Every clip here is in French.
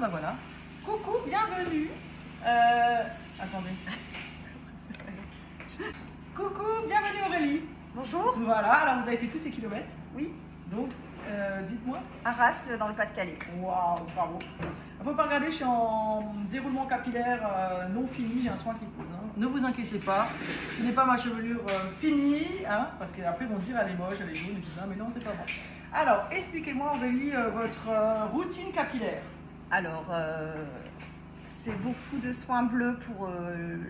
bah voilà. Coucou, bienvenue. Attendez. Coucou, bienvenue Aurélie. Bonjour. Voilà, alors vous avez fait tous ces kilomètres. Oui. Donc, dites-moi. Arras, dans le Pas-de-Calais. Waouh, bravo. Il ne faut pas regarder, je suis en déroulement capillaire non fini, j'ai un soin qui pose. Hein. Ne vous inquiétez pas, ce n'est pas ma chevelure finie, hein, parce qu'après ils vont dire elle est moche, elle est jaune et tout ça, mais non, c'est pas bon. Alors, expliquez-moi Aurélie, votre routine capillaire. Alors, c'est beaucoup de soins bleus pour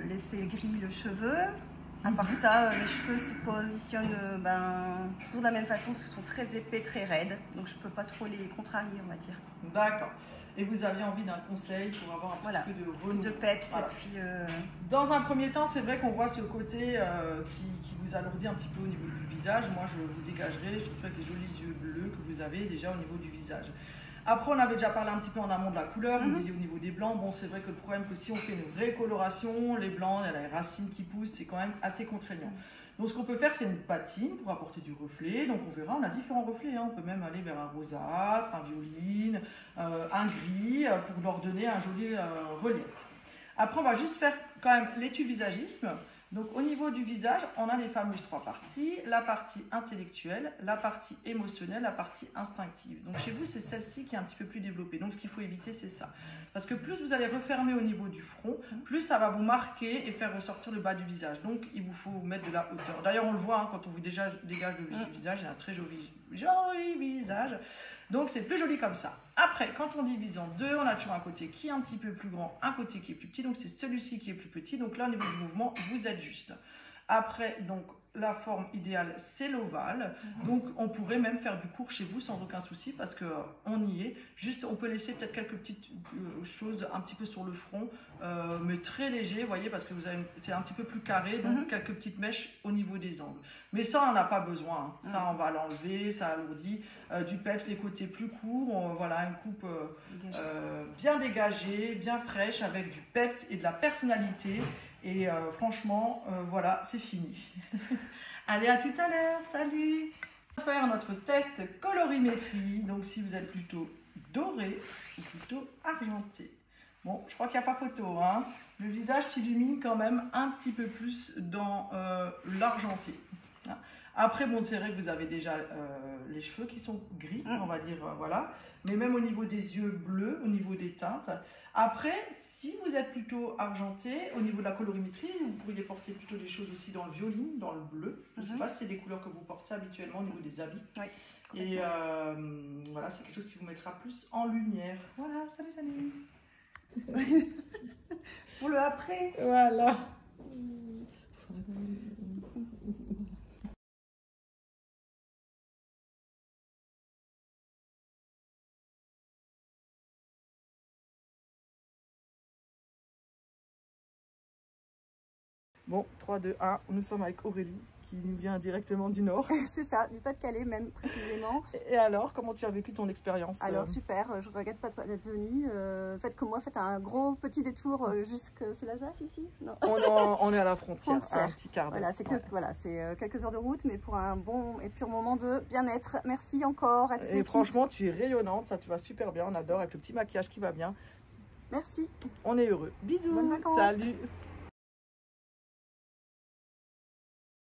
laisser gris le cheveu. À part ça, les cheveux se positionnent toujours de la même façon parce qu'ils sont très épais, très raides. Donc je ne peux pas trop les contrarier, on va dire. D'accord. Et vous aviez envie d'un conseil pour avoir un petit peu de renouveau. De peps. Voilà. Et puis, Dans un premier temps, c'est vrai qu'on voit ce côté qui vous alourdit un petit peu au niveau du visage. Moi, je vous dégagerai, surtout avec les jolis yeux bleus que vous avez déjà au niveau du visage. Après, on avait déjà parlé un petit peu en amont de la couleur, vous disiez au niveau des blancs. Bon, c'est vrai que le problème que si on fait une vraie coloration, les blancs, il y a les racines qui poussent, c'est quand même assez contraignant. Donc, ce qu'on peut faire, c'est une patine pour apporter du reflet. Donc, on verra, on a différents reflets. Hein. On peut même aller vers un rosâtre, un violine, un gris, pour leur donner un joli relief. Après, on va juste faire quand même l'étude visagisme. Donc, au niveau du visage, on a les fameuses trois parties. La partie intellectuelle, la partie émotionnelle, la partie instinctive. Donc, chez vous, c'est celle-ci qui est un petit peu plus développée. Donc, ce qu'il faut éviter, c'est ça. Parce que plus vous allez refermer au niveau du front, plus ça va vous marquer et faire ressortir le bas du visage. Donc, il vous faut mettre de la hauteur. D'ailleurs, on le voit, hein, quand on vous dégage le visage, il a un très joli visage. Donc, c'est plus joli comme ça. Après, quand on divise en deux, on a toujours un côté qui est un petit peu plus grand, un côté qui est plus petit. Donc, c'est celui-ci qui est plus petit. Donc, là, au niveau du mouvement, vous êtes juste. Après, donc, la forme idéale, c'est l'ovale. Donc, on pourrait même faire du court chez vous sans aucun souci parce qu'on y est. Juste, on peut laisser peut-être quelques petites choses un petit peu sur le front, mais très léger, vous voyez, parce que c'est un petit peu plus carré. Donc, quelques petites mèches au niveau des angles. Mais ça, on n'a pas besoin. Hein. Ça, on va l'enlever, ça alourdit. Du peps, les côtés plus courts. Voilà, une coupe bien dégagée, bien fraîche, avec du peps et de la personnalité. Et franchement, voilà, c'est fini. Allez, à tout à l'heure. Salut. On va faire notre test colorimétrie. Donc, si vous êtes plutôt doré ou plutôt argenté. Bon, je crois qu'il n'y a pas photo. Hein. Le visage s'illumine quand même un petit peu plus dans l'argenté. Après, bon, c'est vrai que vous avez déjà les cheveux qui sont gris, on va dire, voilà. Mais même au niveau des yeux bleus, au niveau des teintes. Après, si vous êtes plutôt argenté, au niveau de la colorimétrie, vous pourriez porter plutôt des choses aussi dans le violine, dans le bleu. Je ne sais pas si c'est des couleurs que vous portez habituellement au niveau des habits. Oui. Et voilà, c'est quelque chose qui vous mettra plus en lumière. Voilà, salut, salut. pour le après. Voilà. Bon, 3, 2, 1, nous sommes avec Aurélie qui nous vient directement du Nord. C'est ça, du Pas-de-Calais même précisément. Et alors, comment tu as vécu ton expérience? Alors super, je ne regrette pas d'être venue. Faites comme moi, faites un gros petit détour jusque... C'est l'Alsace ici? Non. On est à la frontière, à un petit quart d'heure. Voilà, c'est quelques heures de route, mais pour un bon et pur moment de bien-être. Merci encore à toute l'équipe. Et franchement, tu es rayonnante, ça te va super bien, on adore, avec le petit maquillage qui va bien. Merci. On est heureux. Bisous. Bonnes vacances. Salut.